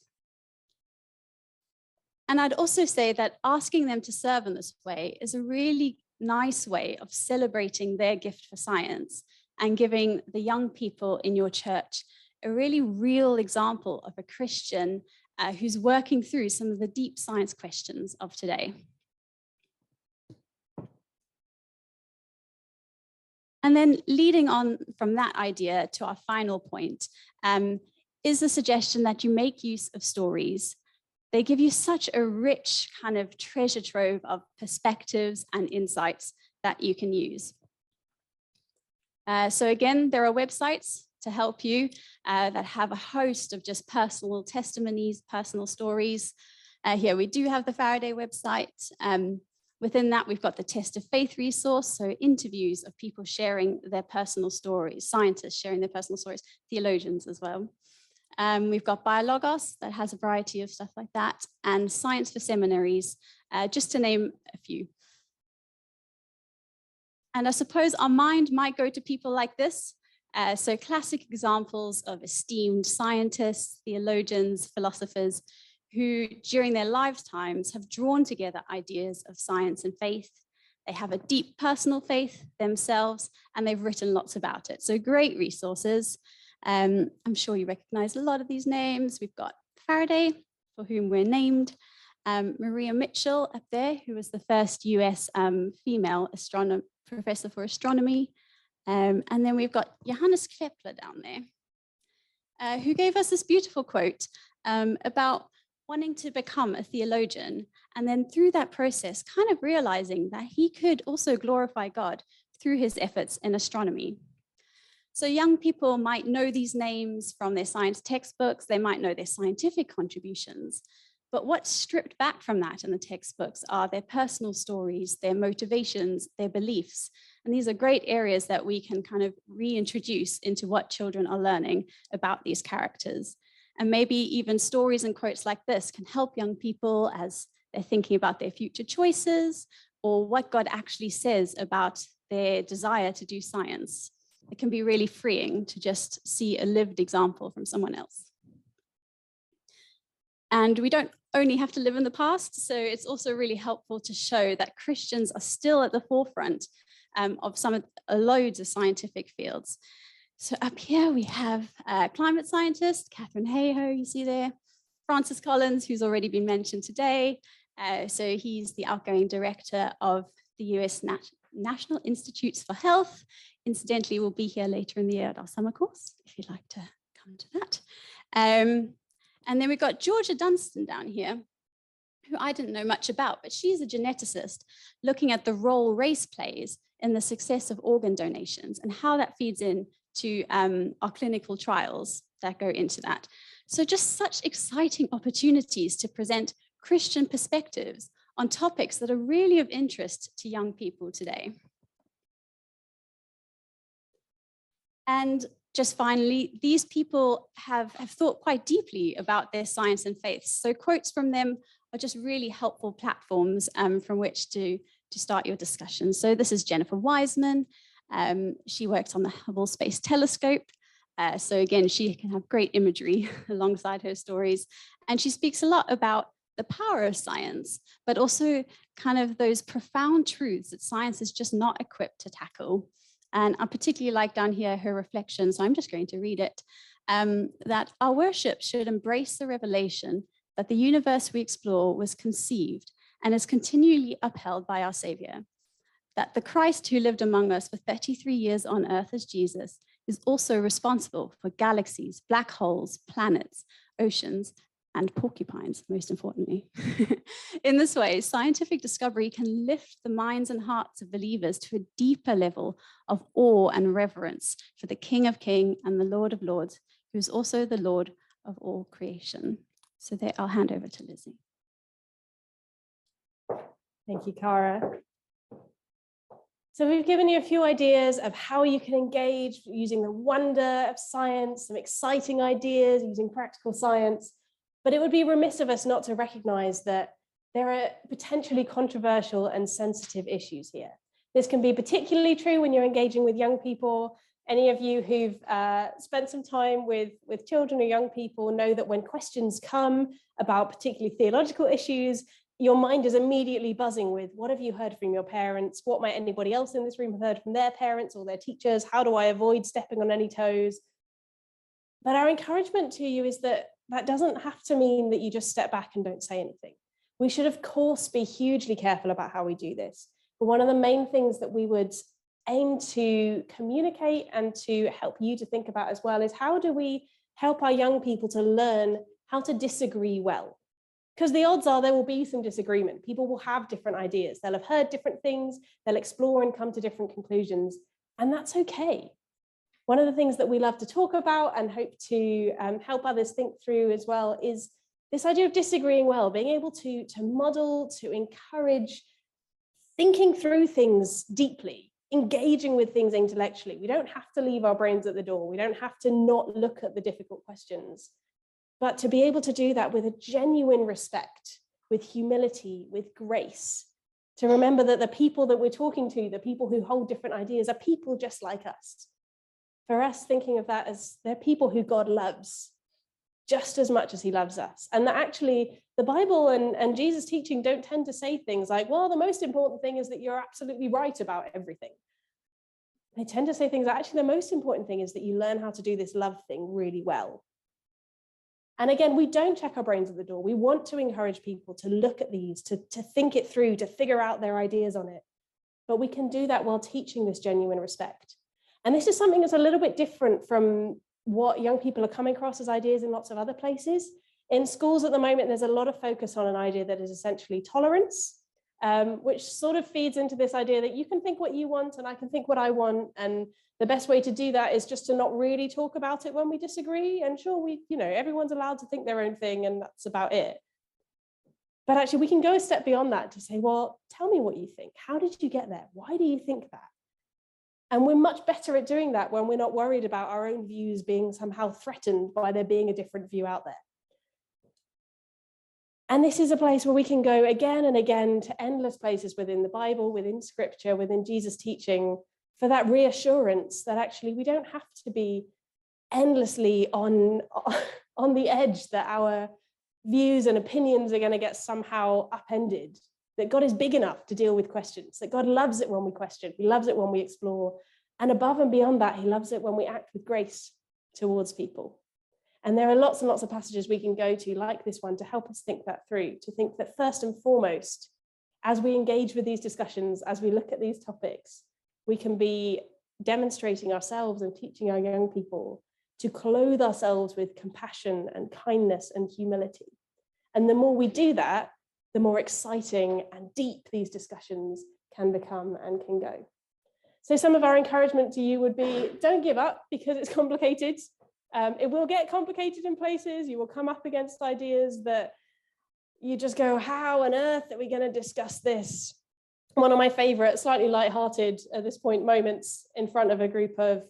And I'd also say that asking them to serve in this way is a really nice way of celebrating their gift for science and giving the young people in your church a really real example of a Christian who's working through some of the deep science questions of today. And then leading on from that idea to our final point is the suggestion that you make use of stories. They give you such a rich kind of treasure trove of perspectives and insights that you can use. So again, there are websites to help you that have a host of just personal testimonies, personal stories. Here we do have the Faraday website. Within that, we've got the Test of Faith resource, so interviews of people sharing their personal stories, scientists sharing their personal stories, theologians as well. We've got Biologos that has a variety of stuff like that, and Science for Seminaries, just to name a few. And I suppose our mind might go to people like this. So classic examples of esteemed scientists, theologians, philosophers, who during their lifetimes have drawn together ideas of science and faith. They have a deep personal faith themselves, and they've written lots about it. So great resources. I'm sure you recognize a lot of these names. We've got Faraday, for whom we're named, Maria Mitchell up there, who was the first US female professor for astronomy. And then we've got Johannes Kepler down there, who gave us this beautiful quote about wanting to become a theologian, and then through that process, kind of realizing that he could also glorify God through his efforts in astronomy. So young people might know these names from their science textbooks, they might know their scientific contributions, but what's stripped back from that in the textbooks are their personal stories, their motivations, their beliefs. And these are great areas that we can kind of reintroduce into what children are learning about these characters. And maybe even stories and quotes like this can help young people as they're thinking about their future choices or what God actually says about their desire to do science. It can be really freeing to just see a lived example from someone else. And we don't only have to live in the past, so it's also really helpful to show that Christians are still at the forefront of loads of scientific fields. So up here we have climate scientist Catherine Hayhoe, you see there, Francis Collins, who's already been mentioned today. So he's the outgoing director of the US National Institutes for Health. Incidentally, we'll be here later in the year at our summer course, if you'd like to come to that. And then we've got Georgia Dunstan down here, who I didn't know much about, but she's a geneticist looking at the role race plays in the success of organ donations and how that feeds in to our clinical trials that go into that. So just such exciting opportunities to present Christian perspectives on topics that are really of interest to young people today. And just finally, these people have thought quite deeply about their science and faith. So quotes from them are just really helpful platforms from which to start your discussion. So this is Jennifer Wiseman. She works on the Hubble Space Telescope. So again, she can have great imagery alongside her stories. And she speaks a lot about the power of science, but also kind of those profound truths that science is just not equipped to tackle. And I particularly like down here her reflection, so I'm just going to read it, that our worship should embrace the revelation that the universe we explore was conceived and is continually upheld by our Savior, that the Christ who lived among us for 33 years on earth as Jesus is also responsible for galaxies, black holes, planets, oceans, and porcupines, most importantly. In this way, scientific discovery can lift the minds and hearts of believers to a deeper level of awe and reverence for the King of Kings and the Lord of Lords, who is also the Lord of all creation. So there, I'll hand over to Lizzie. Thank you, Cara. So we've given you a few ideas of how you can engage using the wonder of science, some exciting ideas using practical science. But it would be remiss of us not to recognize that there are potentially controversial and sensitive issues here. This can be particularly true when you're engaging with young people. Any of you who've spent some time with children or young people know that when questions come about particularly theological issues, your mind is immediately buzzing with, what have you heard from your parents? What might anybody else in this room have heard from their parents or their teachers? How do I avoid stepping on any toes? But our encouragement to you is that that doesn't have to mean that you just step back and don't say anything. We should, of course, be hugely careful about how we do this. But one of the main things that we would aim to communicate and to help you to think about as well is, how do we help our young people to learn how to disagree well? Because the odds are there will be some disagreement. People will have different ideas. They'll have heard different things. They'll explore and come to different conclusions. And that's okay. One of the things that we love to talk about and hope to help others think through as well is this idea of disagreeing well, being able to model, to encourage thinking through things deeply, engaging with things intellectually. We don't have to leave our brains at the door. We don't have to not look at the difficult questions, but to be able to do that with a genuine respect, with humility, with grace, to remember that the people that we're talking to, the people who hold different ideas, are people just like us. For us, thinking of that as they're people who God loves just as much as he loves us. And that actually the Bible and Jesus' teaching don't tend to say things like, well, the most important thing is that you're absolutely right about everything. They tend to say things like, actually, the most important thing is that you learn how to do this love thing really well. And again, we don't check our brains at the door. We want to encourage people to look at these, to think it through, to figure out their ideas on it. But we can do that while teaching this genuine respect. And this is something that's a little bit different from what young people are coming across as ideas in lots of other places. In schools at the moment, there's a lot of focus on an idea that is essentially tolerance, which sort of feeds into this idea that you can think what you want and I can think what I want. And the best way to do that is just to not really talk about it when we disagree. And sure, everyone's allowed to think their own thing and that's about it. But actually, we can go a step beyond that to say, well, tell me what you think. How did you get there? Why do you think that? And we're much better at doing that when we're not worried about our own views being somehow threatened by there being a different view out there. And this is a place where we can go again and again to endless places within the Bible, within scripture, within Jesus' teaching, for that reassurance that actually we don't have to be endlessly on the edge, that our views and opinions are going to get somehow upended, that God is big enough to deal with questions, that God loves it when we question, he loves it when we explore, and above and beyond that, he loves it when we act with grace towards people. And there are lots and lots of passages we can go to like this one to help us think that through, to think that first and foremost, as we engage with these discussions, as we look at these topics, we can be demonstrating ourselves and teaching our young people to clothe ourselves with compassion and kindness and humility. And the more we do that, the more exciting and deep these discussions can become and can go. So some of our encouragement to you would be, don't give up because it's complicated. It will get complicated in places. You will come up against ideas that you just go, how on earth are we going to discuss this? One of my favorite, slightly lighthearted at this point moments in front of a group of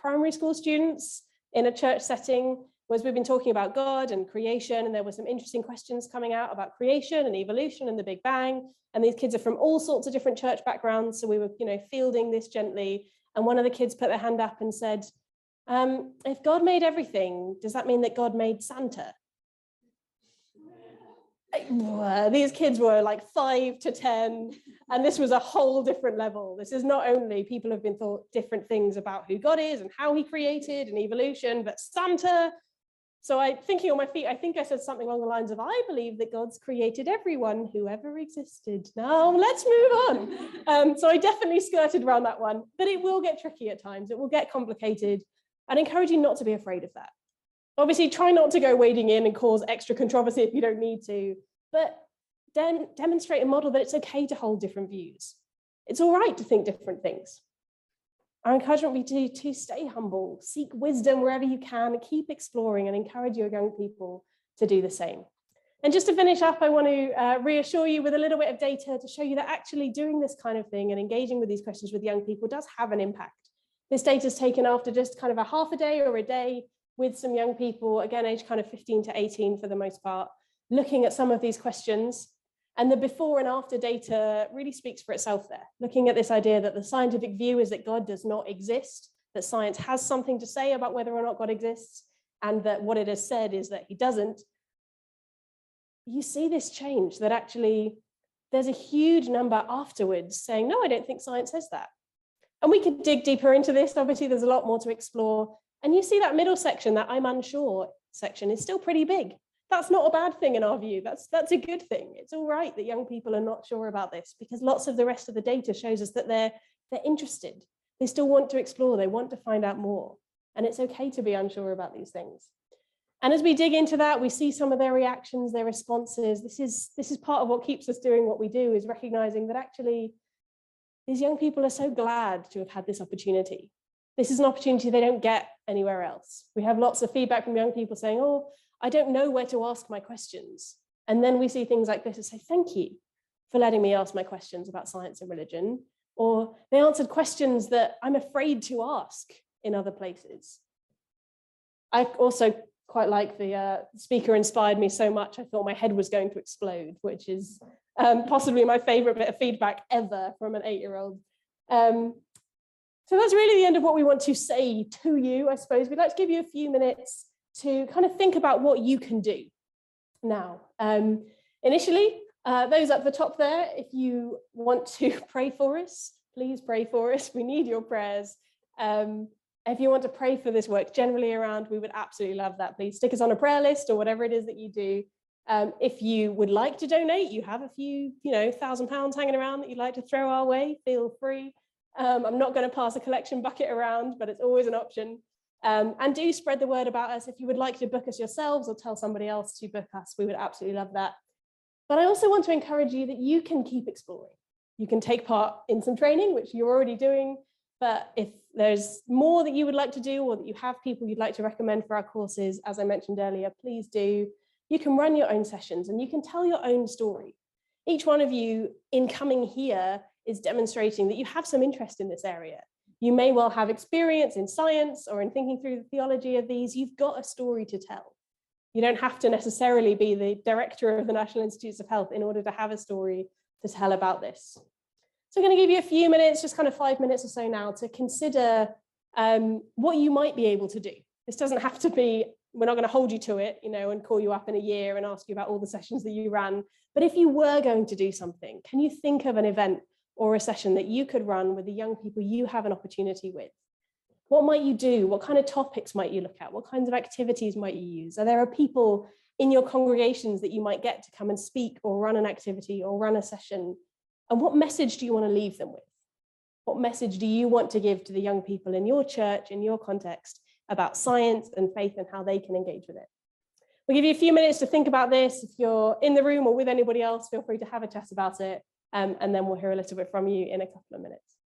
primary school students in a church setting was we've been talking about God and creation, and there were some interesting questions coming out about creation and evolution and the Big Bang. And these kids are from all sorts of different church backgrounds. So we were, fielding this gently. And one of the kids put their hand up and said, if God made everything, does that mean that God made Santa? These kids were like 5 to 10, and this was a whole different level. This is not only people have been taught different things about who God is and how he created and evolution, but Santa. So thinking on my feet, I think I said something along the lines of, I believe that God's created everyone who ever existed. Now let's move on. So I definitely skirted around that one, but it will get tricky at times. It will get complicated. I'd encourage you not to be afraid of that. Obviously, try not to go wading in and cause extra controversy if you don't need to, but then demonstrate and model that it's okay to hold different views. It's all right to think different things. Our encouragement would be to stay humble, seek wisdom wherever you can, keep exploring, and encourage your young people to do the same. And just to finish up, I want to reassure you with a little bit of data to show you that actually doing this kind of thing and engaging with these questions with young people does have an impact. This data is taken after just kind of a half a day or a day with some young people, again, age kind of 15 to 18 for the most part, looking at some of these questions. And the before and after data really speaks for itself there, looking at this idea that the scientific view is that God does not exist, that science has something to say about whether or not God exists, and that what it has said is that he doesn't. You see this change, that actually there's a huge number afterwards saying, no, I don't think science says that. And we could dig deeper into this. Obviously, there's a lot more to explore. And you see that middle section, that I'm unsure section, is still pretty big. That's not a bad thing in our view. That's a good thing. It's all right that young people are not sure about this, because lots of the rest of the data shows us that they're interested. They still want to explore. They want to find out more. And it's okay to be unsure about these things. And as we dig into that, we see some of their reactions, their responses. This is part of what keeps us doing what we do, is recognizing that actually these young people are so glad to have had this opportunity. This is an opportunity they don't get anywhere else. We have lots of feedback from young people saying, oh, I don't know where to ask my questions. And then we see things like this and say, thank you for letting me ask my questions about science and religion. Or they answered questions that I'm afraid to ask in other places. I also quite like the speaker inspired me so much, I thought my head was going to explode, which is possibly my favorite bit of feedback ever from an 8-year-old. So that's really the end of what we want to say to you, I suppose. We'd like to give you a few minutes to kind of think about what you can do now. Initially, those at the top there, if you want to pray for us, please pray for us. We need your prayers. If you want to pray for this work generally around, we would absolutely love that. Please stick us on a prayer list or whatever it is that you do. If you would like to donate, you have a few, £1,000 hanging around that you'd like to throw our way, feel free. I'm not going to pass a collection bucket around, but it's always an option. And do spread the word about us. If you would like to book us yourselves or tell somebody else to book us, we would absolutely love that. But I also want to encourage you that you can keep exploring. You can take part in some training, which you're already doing. But if there's more that you would like to do, or that you have people you'd like to recommend for our courses, as I mentioned earlier, please do. You can run your own sessions and you can tell your own story. Each one of you in coming here is demonstrating that you have some interest in this area. You may well have experience in science or in thinking through the theology of these. You've got a story to tell. You don't have to necessarily be the director of the National Institutes of Health in order to have a story to tell about this. So I'm going to give you a few minutes, just kind of 5 minutes or so now, to consider what you might be able to do. This doesn't have to be, we're not going to hold you to it, and call you up in a year and ask you about all the sessions that you ran. But if you were going to do something, can you think of an event or a session that you could run with the young people you have an opportunity with? What might you do? What kind of topics might you look at? What kinds of activities might you use? Are there people in your congregations that you might get to come and speak or run an activity or run a session? And what message do you want to leave them with? What message do you want to give to the young people in your church, in your context, about science and faith and how they can engage with it? We'll give you a few minutes to think about this. If you're in the room or with anybody else, feel free to have a chat about it. And then we'll hear a little bit from you in a couple of minutes.